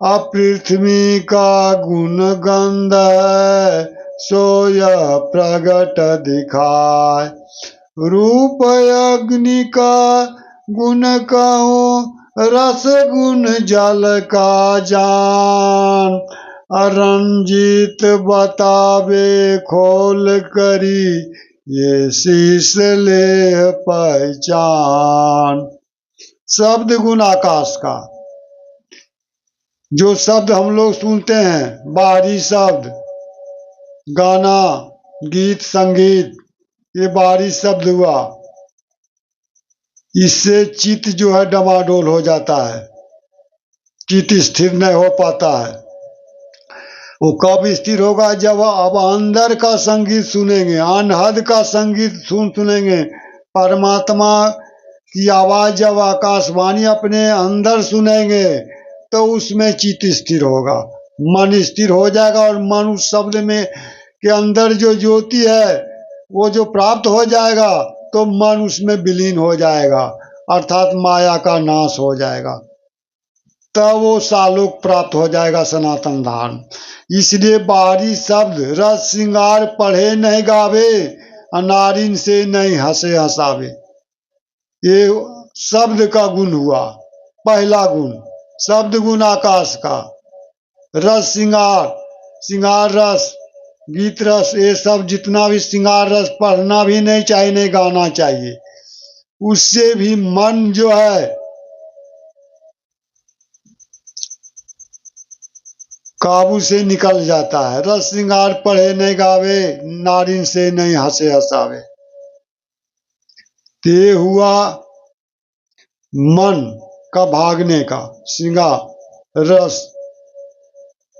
अपृथ्वी का गुण गंध है, सो यह प्रगट दिखाए। रूप अग्नि का गुण कहूँ, रस गुण जल का जान। अरंजित बतावे खोल करी, ये शीश ले पहचान। शब्द गुण आकाश का, जो शब्द हम लोग सुनते हैं, बाहरी शब्द, गाना, गीत, संगीत, ये बाहरी शब्द हुआ। इससे चित्त जो है डमाडोल हो जाता है, चित्त स्थिर नहीं हो पाता है। वो कब स्थिर होगा? जब अब अंदर का संगीत सुनेंगे, अनहद का संगीत सुनेंगे, परमात्मा की आवाज जब आकाशवाणी अपने अंदर सुनेंगे, तो उसमें चित्त स्थिर होगा, मन स्थिर हो जाएगा। और मन उस शब्द में के अंदर जो ज्योति है वो जो प्राप्त हो जाएगा, तो मन उसमें विलीन हो जाएगा, अर्थात माया का नाश हो जाएगा। तब वो सालोक प्राप्त हो जाएगा, सनातन धाम। इसलिए बाहरी शब्द रस श्रृंगार पढ़े नहीं गावे, अनारिन से नहीं हंसे हंसावे। ये शब्द का गुण हुआ, पहला गुण। शब्द गुण आकाश का, रस श्रृंगार, श्रृंगार रस, गीत रस, ये सब जितना भी श्रृंगार रस पढ़ना भी नहीं चाहिए, नहीं गाना चाहिए। उससे भी मन जो है काबू से निकल जाता है। रस श्रृंगार पढ़े नहीं गावे, नारिन से नहीं हंसे हंसावे। ये हुआ मन का भागने का श्रृंगार रस।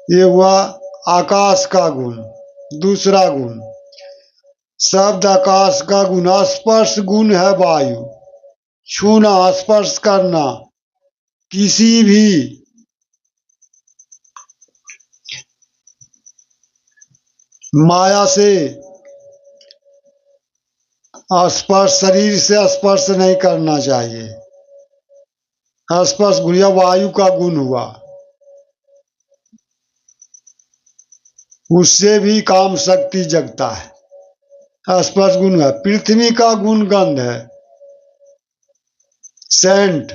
ये हुआ आकाश का गुण। दूसरा गुण, शब्द आकाश का गुण। स्पर्श गुण है वायु, छूना, स्पर्श करना। किसी भी माया से स्पर्श, शरीर से स्पर्श नहीं करना चाहिए। स्पर्श गुण वायु का गुण हुआ, उससे भी काम शक्ति जगता है। स्पर्श गुण है। पृथ्वी का गुण गंध है, सेंट,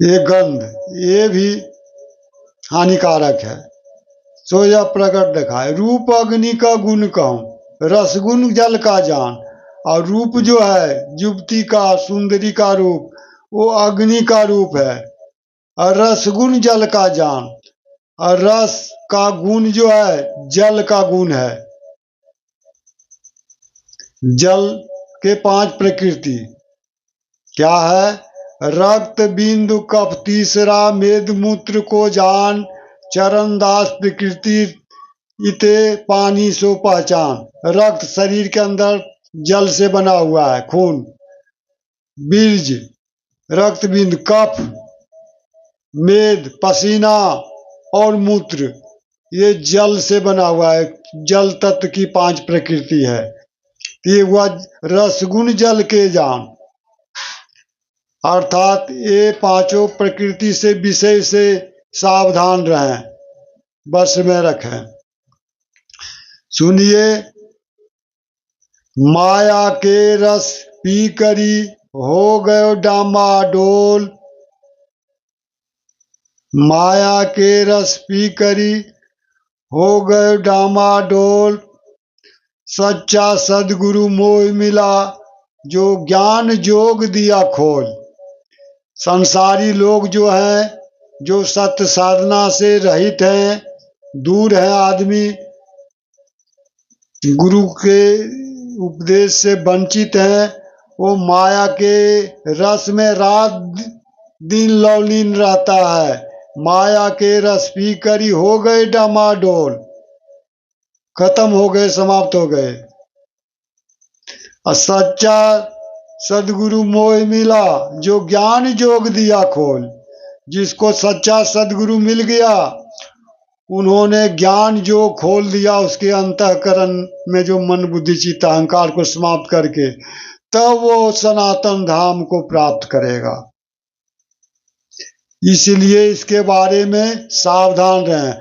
ये गंध, ये भी हानिकारक है, सो यह प्रकट दिखाए। रूप अग्नि का गुण कहूँ, रसगुण जल का जान। और रूप जो है युवती का, सुंदरी का रूप, वो अग्नि का रूप है। और रसगुण जल का जान, और रस का गुण जो है जल का गुण है। जल के 5 प्रकृति क्या है? रक्त, बिंदु, कफ, तीसरा मेद मूत्र को जान। चरणदास प्रकृति इते पानी सो पहचान। रक्त शरीर के अंदर जल से बना हुआ है, खून, बीज, रक्त बिंदु, कफ, मेद, पसीना और मूत्र, ये जल से बना हुआ है। जल तत्व की 5 प्रकृति है। ये हुआ रसगुण जल के जान, अर्थात ये पांचों प्रकृति से विषय से सावधान रहें, बस में रखें। सुनिए, माया के रस पी करी हो गयो डामाडोल। माया के रस पी करी हो गयो डामाडोल। सच्चा सदगुरु मोह मिला, जो ज्ञान जोग दिया खोल। संसारी लोग जो हैं, जो सत्य साधना से रहित हैं, दूर है आदमी, गुरु के उपदेश से वंचित हैं, वो माया के रस में रात दिन लौलीन रहता है। माया के रस पी करी हो गए डामाडोल, खत्म हो गए, समाप्त हो गए। और सच्चा सदगुरु मोह मिला, जो ज्ञान जोग दिया खोल। जिसको सच्चा सदगुरु मिल गया, उन्होंने ज्ञान जो खोल दिया, उसके अंतःकरण में जो मन बुद्धि चित्त अहंकार को समाप्त करके, तब वो सनातन धाम को प्राप्त करेगा। इसलिए इसके बारे में सावधान रहें।